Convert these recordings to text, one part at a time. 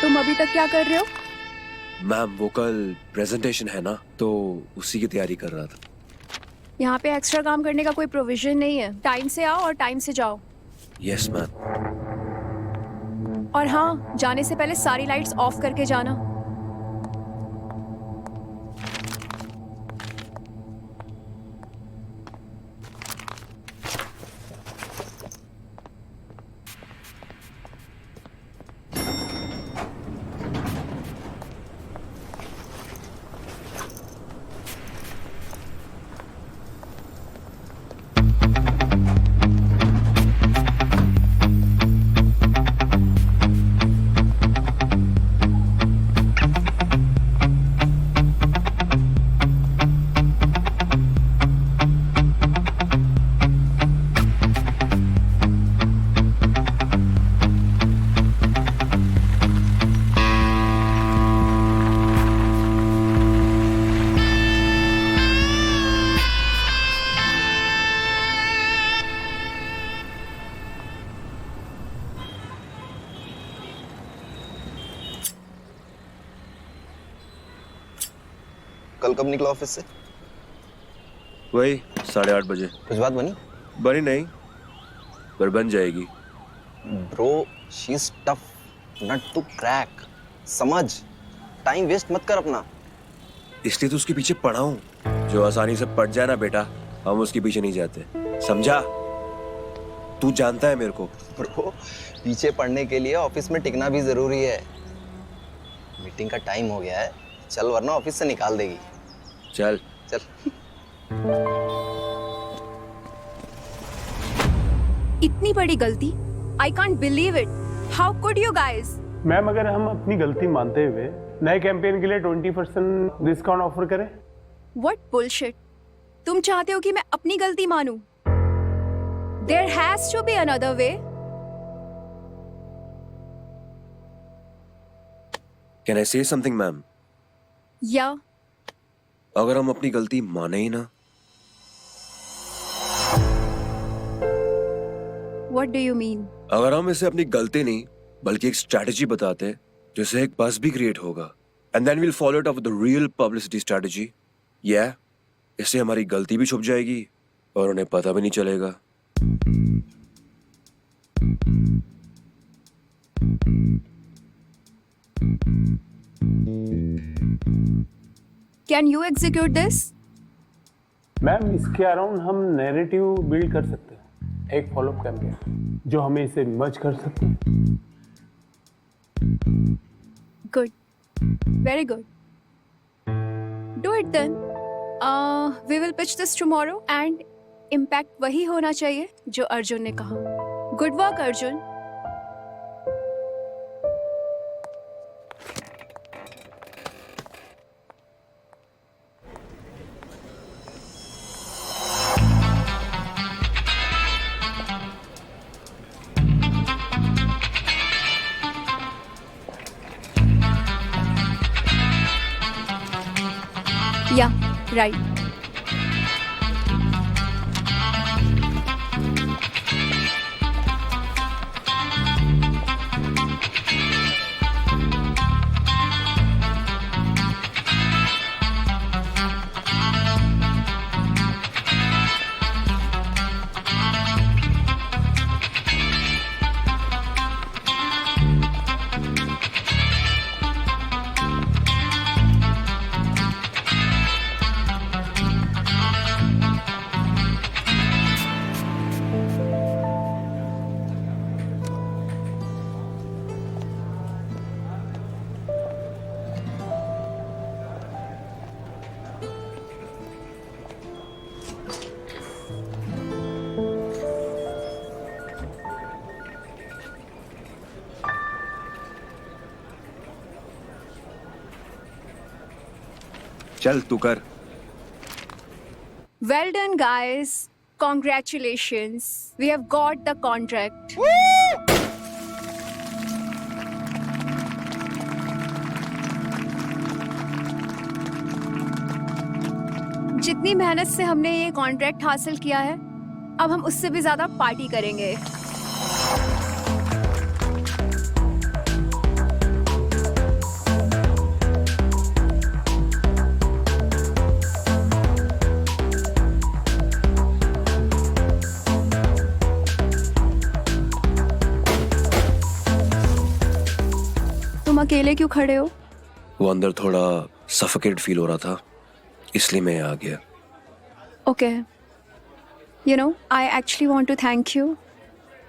तुम अभी तक क्या कर रहे हो? मैम वो कल प्रेजेंटेशन है ना, तो उसी की तैयारी कर रहा था। यहाँ पे एक्स्ट्रा काम करने का कोई प्रोविजन नहीं है। टाइम से आओ और टाइम से जाओ। Yes ma'am. और हाँ, जाने से पहले सारी लाइट्स ऑफ करके जाना। कल कब निकला ऑफिस से? वही 8:30 बजे। कुछ बात बनी? बनी नहीं, पर बन जाएगी। Bro, she is tough nut to crack. समझ, टाइम वेस्ट मत कर अपना। इसलिए तो उसके पीछे पड़ा हूँ। जो आसानी से पड़ जाए ना बेटा, हम उसके पीछे नहीं जाते, समझा? तू जानता है मेरे को। ब्रो, पीछे पड़ने के लिए ऑफिस में टिकना भी जरूरी है। मीटिंग का टाइम हो गया है, चल वरना ऑफिस से निकाल देगी। चल चल। इतनी बड़ी गलती, I can't believe it. How could you guys? Ma'am, अगर हम अपनी गलती मानते हुए नए कैंपेन के लिए 20% डिस्काउंट ऑफर करें? What bullshit. तुम चाहते हो कि मैं अपनी गलती मानूं? There has to be another way. Can I say something ma'am? या अगर हम अपनी गलती माने ही ना। What do you mean? अगर हम इसे अपनी गलती नहीं बल्कि एक स्ट्रैटेजी बताते, जिससे एक बस भी क्रिएट होगा, and then we'll follow it up with the real publicity strategy. या इससे हमारी गलती भी छुप जाएगी और उन्हें पता भी नहीं चलेगा। Can you execute this? Ma'am, इसके अराउंड हम नैरेटिव बिल्ड कर सकते हैं, एक फॉलोअप कैंपेन जो हमें इसे मर्ज कर सकते हैं। Good, very good. Do it then. We will pitch this tomorrow and impact वही होना चाहिए जो अर्जुन ने कहा। Good work Arjun. Yeah right. चल तू कर। Well done, guys. Congratulations. We have got the contract. जितनी मेहनत से हमने ये कॉन्ट्रैक्ट हासिल किया है, अब हम उससे भी ज्यादा पार्टी करेंगे। तुम अकेले क्यों खड़े हो? वो अंदर थोड़ा सफोकेट फील हो रहा था, इसलिए मैं आ गया। Okay, you know I actually want to thank you.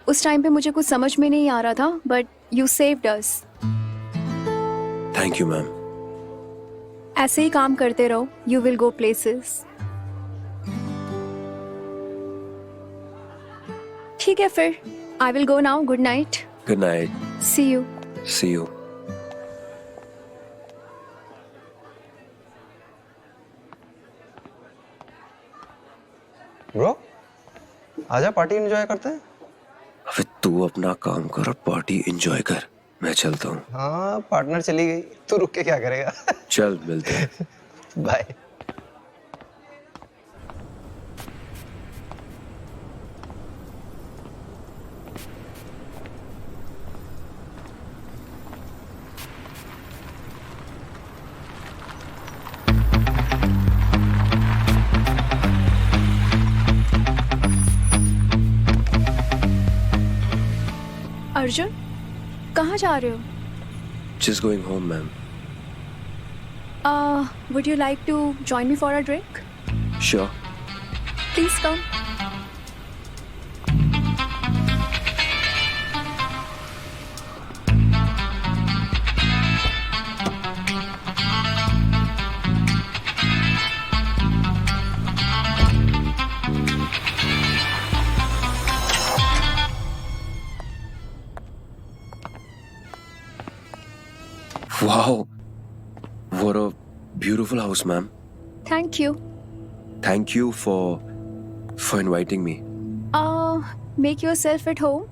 उस टाइम पे मुझे कुछ समझ में नहीं आ रहा था, but you saved us. Thank you ma'am. ऐसे ही काम करते रहो, यू विल गो प्लेसेस। ठीक है फिर, I will go now. Good night. Good night. See you. See you. Bro, आजा पार्टी एंजॉय करते हैं। अबे तू अपना काम कर, पार्टी एंजॉय कर, मैं चलता हूँ। हाँ, पार्टनर चली गई, तू रुक के क्या करेगा? चल मिलते हैं। बाय। अर्जुन, कहाँ जा रहे हो? Just going home, ma'am. Would you like to join me for a drink? Sure. Please come. Wow. What a beautiful house, ma'am. Thank you. Thank you for inviting me. Make yourself at home.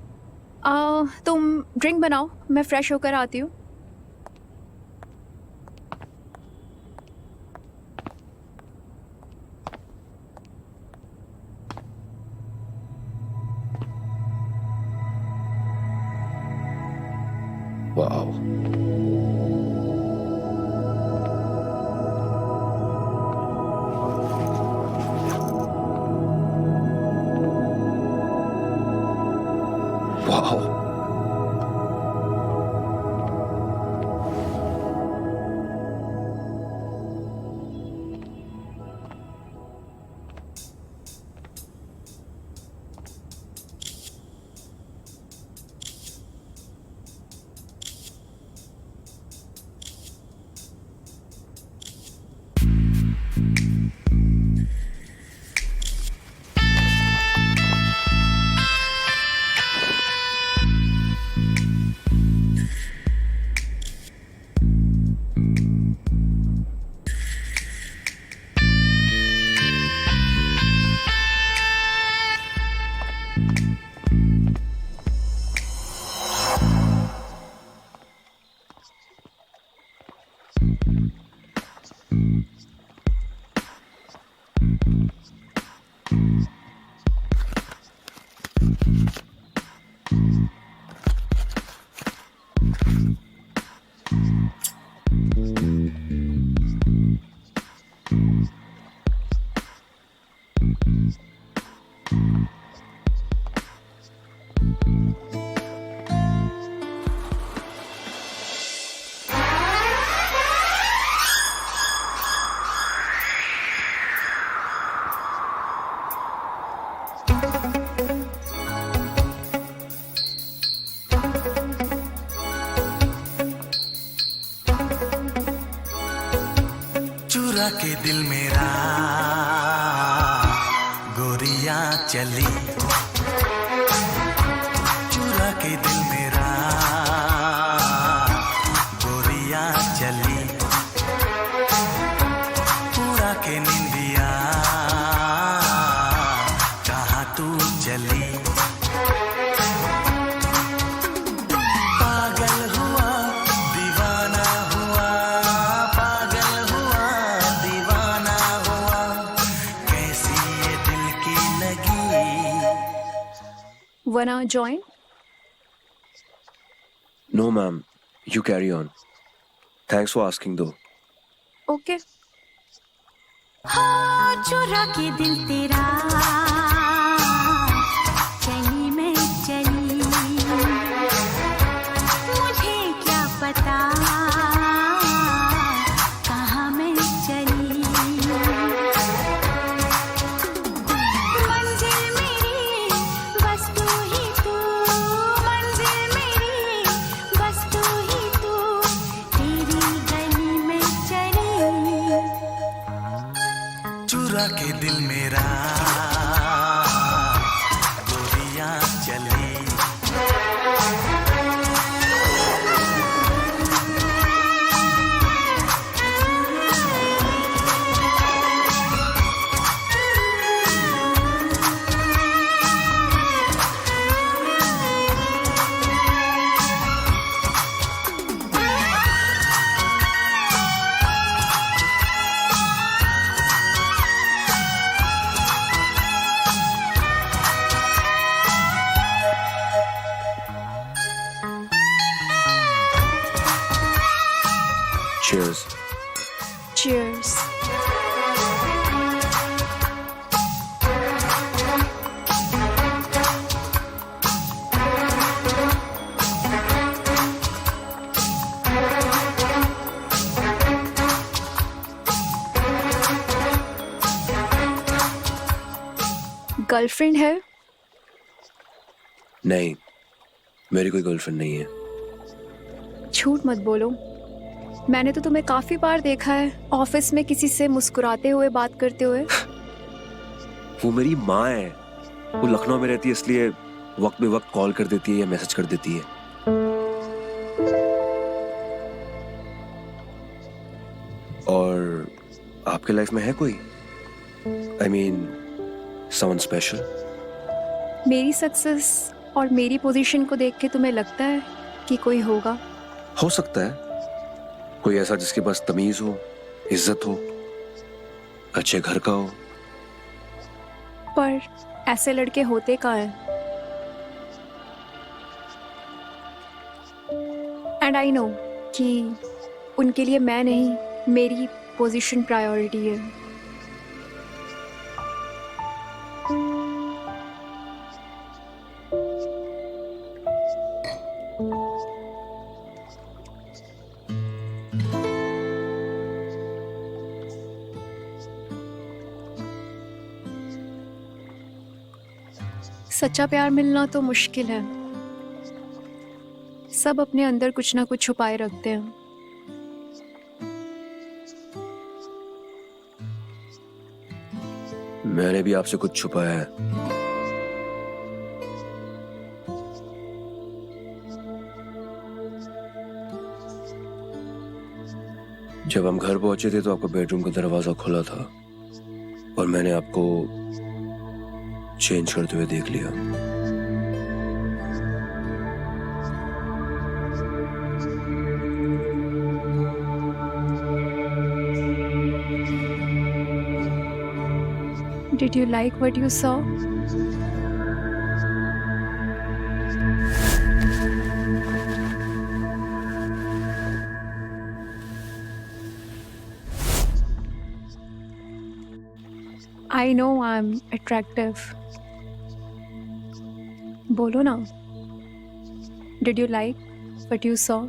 तुम drink बनाओ, मैं fresh होकर आती हूँ। Wow. Wow. चुरा के दिल मेरा गोरिया चली, चुरा के दिल मेरा गोरिया चली, wanna join? No, ma'am. You carry on. Thanks for asking, though. Okay. हाँ, चुरा के दिल तेरा चली मैं चली, मुझे क्या पता कहाँ मैं चली। मंजिल मेरी बस तू ही तू, मंजिल मेरी बस तू ही तू, तेरी गली में चली। चुरा के दिल मेरा गोरियां चली। Cheers. Cheers. गर्लफ्रेंड है? नहीं, मेरी कोई गर्लफ्रेंड नहीं है। झूठ मत बोलो। मैंने तो तुम्हें काफी बार देखा है ऑफिस में किसी से मुस्कुराते हुए बात करते हुए। वो मेरी माँ है। वो लखनऊ में रहती है, इसलिए वक्त बे वक्त कॉल कर देती है या मैसेज कर देती है। और आपके लाइफ में है कोई? I mean, someone special? मेरी सक्सेस और मेरी पोजीशन को देख के तुम्हें लगता है कि कोई होगा? हो सकता है कोई ऐसा जिसके पास तमीज हो, इज्जत हो, अच्छे घर का हो। पर ऐसे लड़के होते कहाँ हैं? एंड आई नो कि उनके लिए मैं नहीं, मेरी पोजीशन प्रायोरिटी है। सच्चा प्यार मिलना तो मुश्किल है। सब अपने अंदर कुछ ना कुछ छुपाए रखते हैं। मैंने भी आपसे कुछ छुपाया है। जब हम घर पहुंचे थे तो आपका बेडरूम का दरवाजा खुला था और मैंने आपको चेंज करते हुए देख लिया। Did you like what you saw? I know I'm attractive. बोलो ना। Did you like what you saw?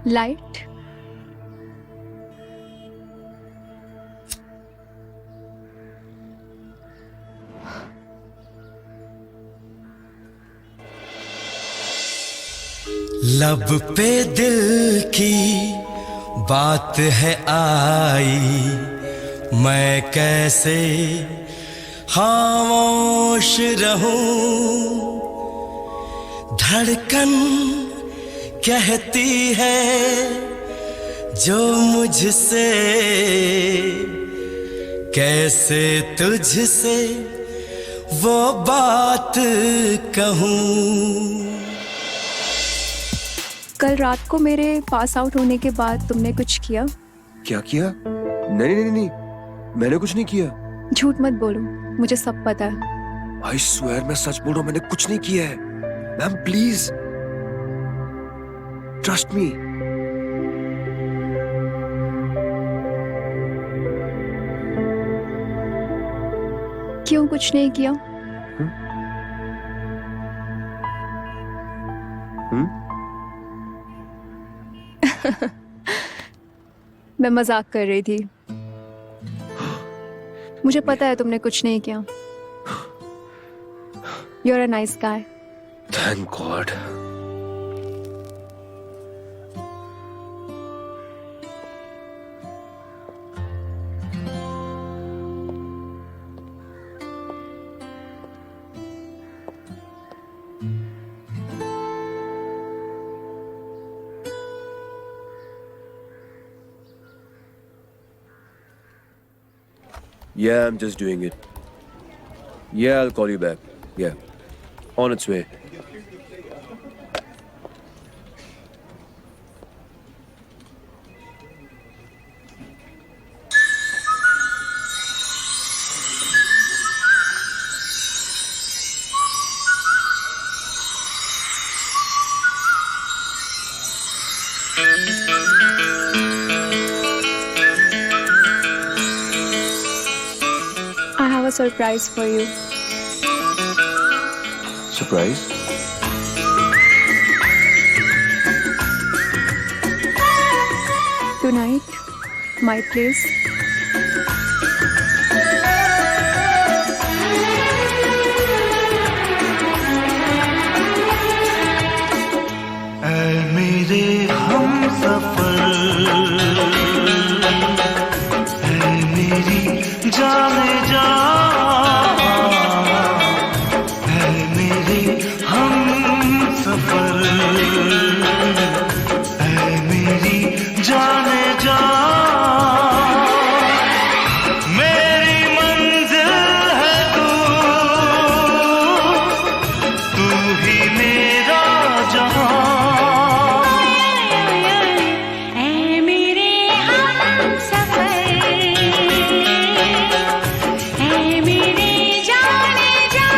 Light? लब पे दिल की बात है आई, मैं कैसे खामोश रहूं। धड़कन कहती है जो मुझसे, कैसे तुझसे वो बात कहूं। कल रात को मेरे पास आउट होने के बाद तुमने कुछ किया? क्या किया? नहीं नहीं नहीं, मैंने कुछ नहीं किया। झूठ मत बोलो, मुझे सब पता है। आई स्वेयर मैं सच बोल रहा हूं, मैंने कुछ नहीं किया है। Ma'am please trust me. क्यों कुछ नहीं किया? मैं मजाक कर रही थी। मुझे पता है तुमने कुछ नहीं किया। You are a nice guy. Thank God. Yeah, I'm just doing it. Yeah, I'll call you back. Yeah, on its way. I have a surprise for you. Surprise? Tonight, my place. ऐ मेरे हमसफर, ऐ मेरी जाने जा, ऐ मेरे हमसफर, ऐ मेरी जाने जा। मेरी मंजिल है तू, तू ही मेरा जहां। ऐ मेरे हमसफर, ऐ मेरे जाने जा,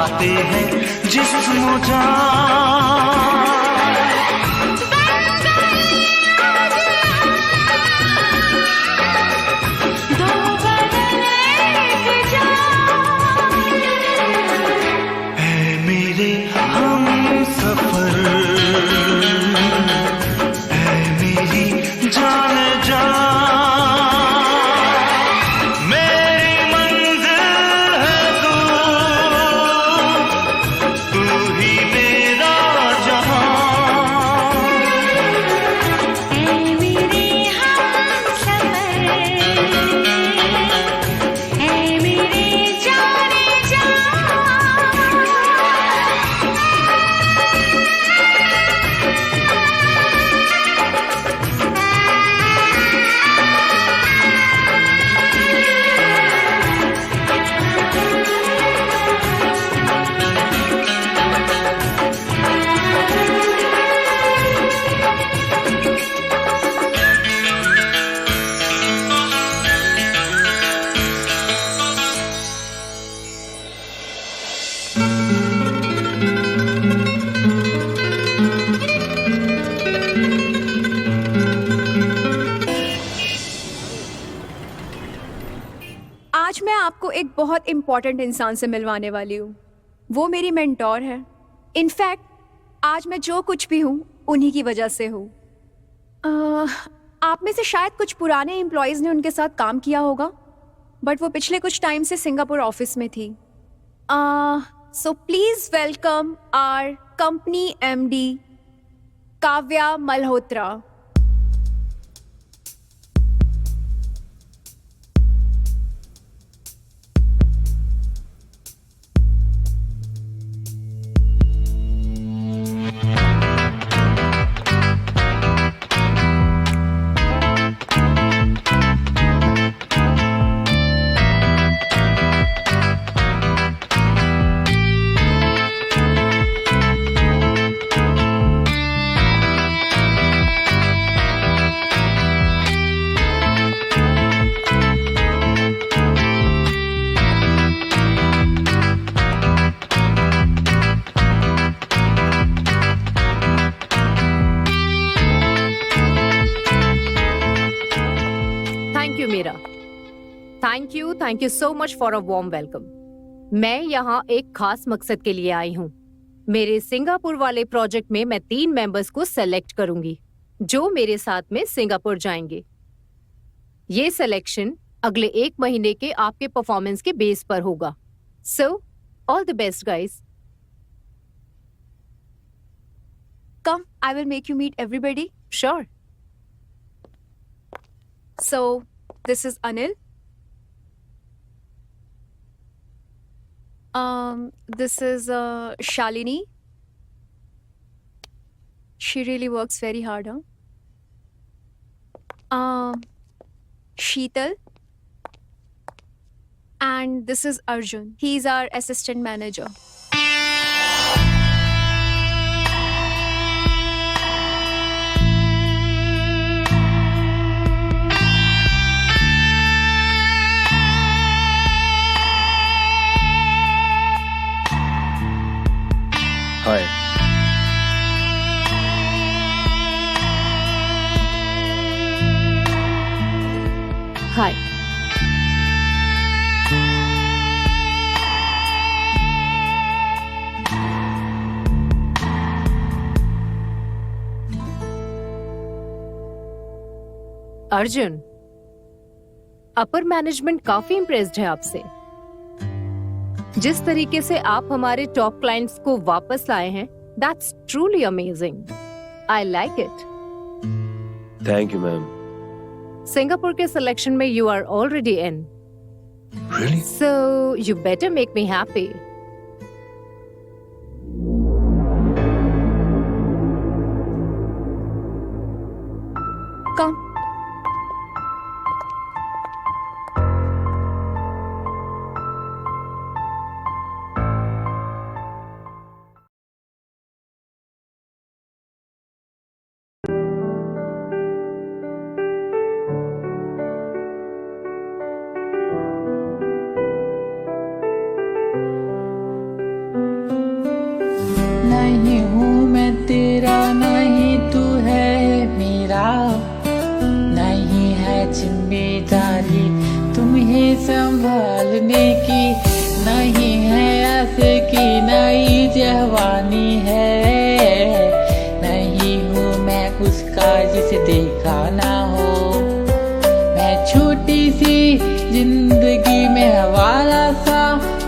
चाहते हैं जिस्म जान। दो बदन एक जान। है मेरे हम सफर, है मेरी जान जान, मेरी मंजिल है तू ही मेरा जहां। ऐ मेरे हमसफर, ऐ मेरे जाने जा। आज मैं आपको एक बहुत इम्पोर्टेंट इंसान से मिलवाने वाली हूँ। वो मेरी मेंटोर है। इनफैक्ट आज मैं जो कुछ भी हूँ उन्हीं की वजह से हूँ। आप में से शायद कुछ पुराने एम्प्लॉयज़ ने उनके साथ काम किया होगा, बट वो पिछले कुछ टाइम से सिंगापुर ऑफिस में थी। So please welcome our company MD Kavya Malhotra. Thank you Meera, thank you so much for a warm welcome. मैं यहाँ एक खास मकसद के लिए आई हूँ। मेरे सिंगापुर वाले प्रोजेक्ट में मैं 3 मेंबर्स को सेलेक्ट करूंगी जो मेरे साथ में सिंगापुर जाएंगे। ये सिलेक्शन अगले 1 महीने के आपके परफॉर्मेंस के बेस पर होगा। So all the best guys. Come, I will make you meet everybody. Sure. So, this is Anil. This is Shalini. She really works very hard, huh? Sheetal. And this is Arjun. He's our assistant manager. Hi. Hi. Arjun, upper management काफी impressed है आपसे। जिस तरीके से आप हमारे top clients को वापस लाए हैं, that's truly amazing. I like it. Thank you ma'am. Singapore के सिलेक्शन में you are already in, really? So you better make me happy. Come. नहीं हूँ मैं तेरा, नहीं तू है मेरा। नहीं है जिम्मेदारी तुम्हें संभालने की, नहीं है ऐसे की नई जवानी है। नहीं हूँ मैं उसका जिसे देखा ना हो, मैं छोटी सी जिंदगी में हवाला सा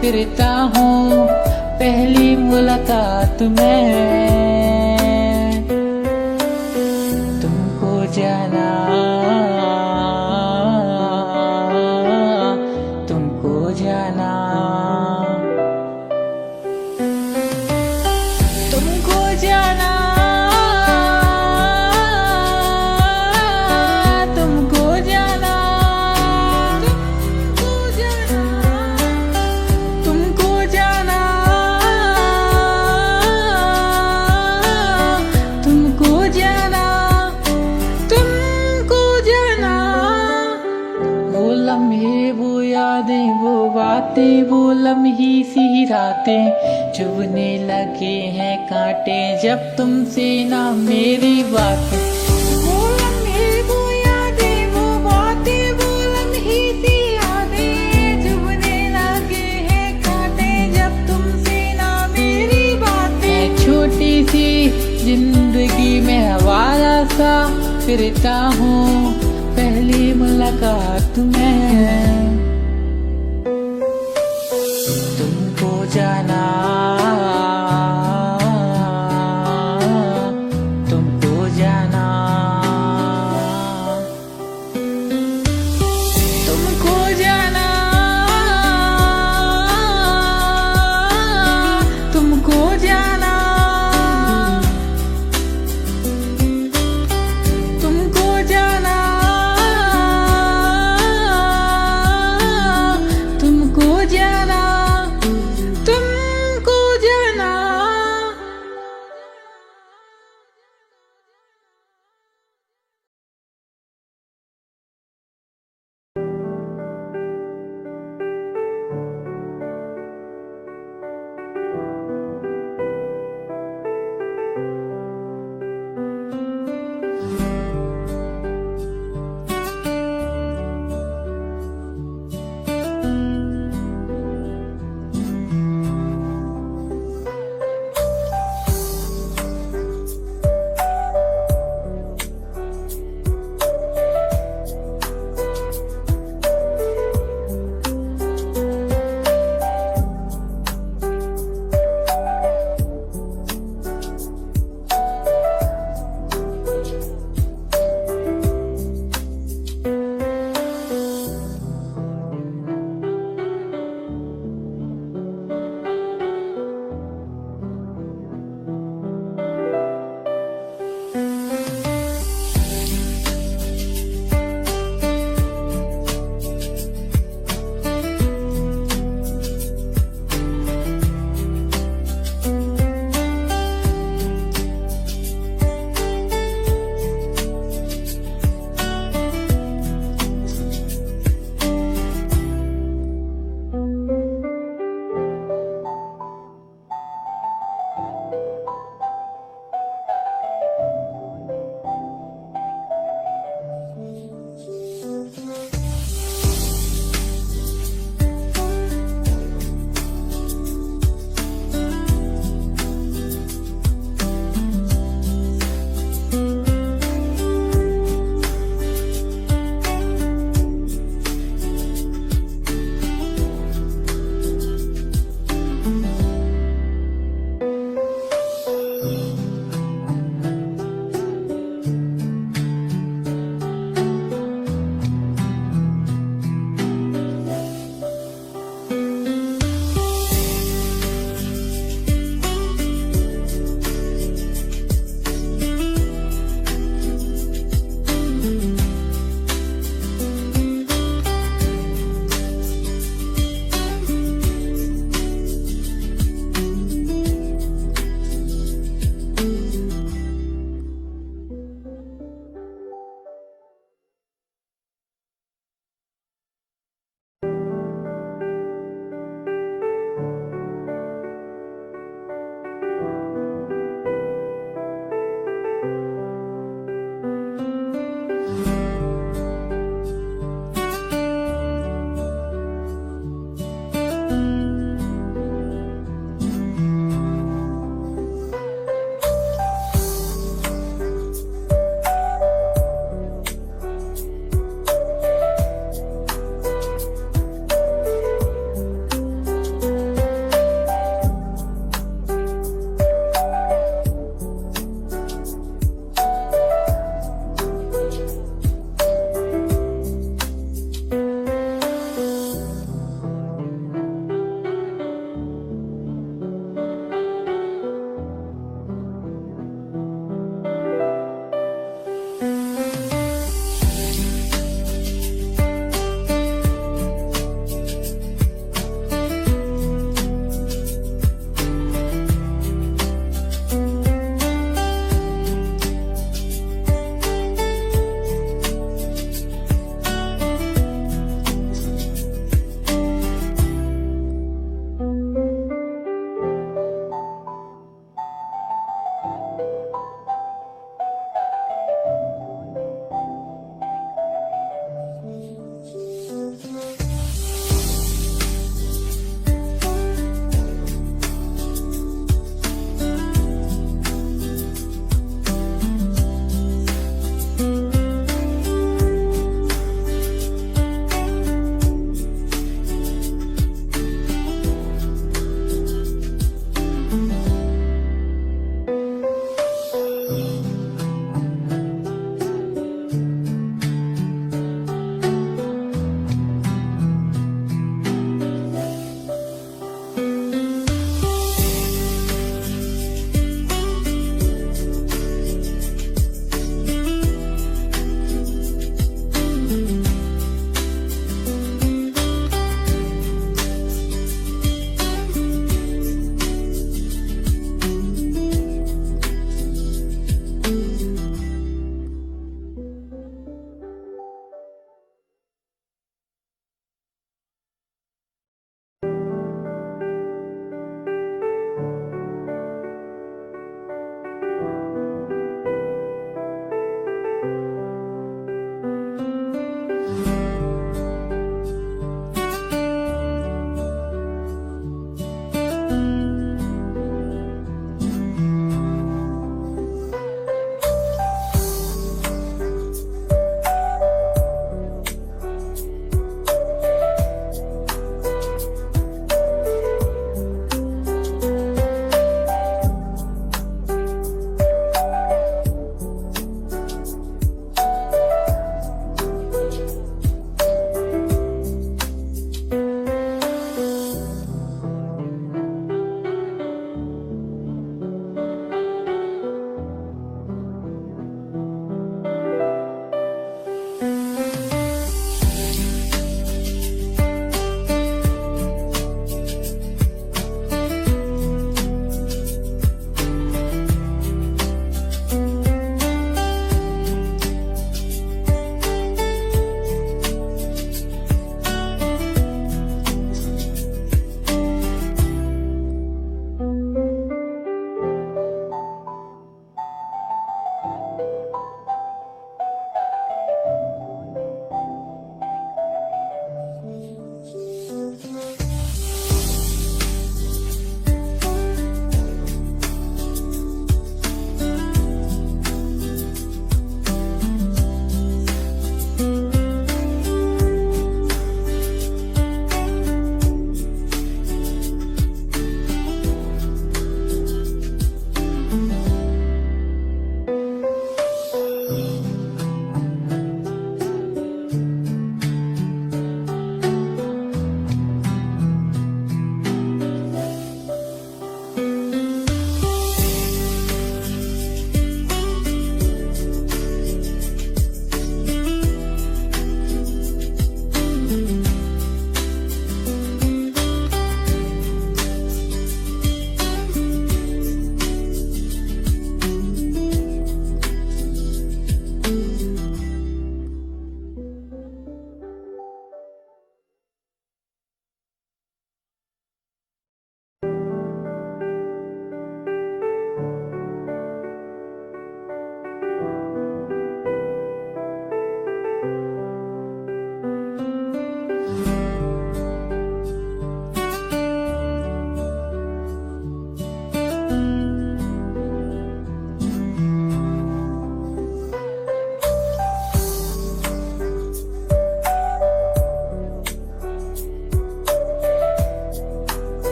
फिरता हूँ। पहली मुलाकात में तुमको जाना, तुमको जाना, तुमको जाना, तुमको जाना, तुमको जाना, तुमको जाना, तुमको जाना। वो लम्हे, वो यादें, वो बातें, वो लम्ही सी रातें, चुभने लगे हैं कांटे जब तुमसे ना मेरी बातें। वो लम्हे, वो यादें, वो बातें, वो लम्ही सी यादें, चुभने लगे हैं कांटे जब तुमसे ना मेरी बातें। मैं छोटी सी जिंदगी में हवाला सा फिरता हूँ, पहली मुलाकात में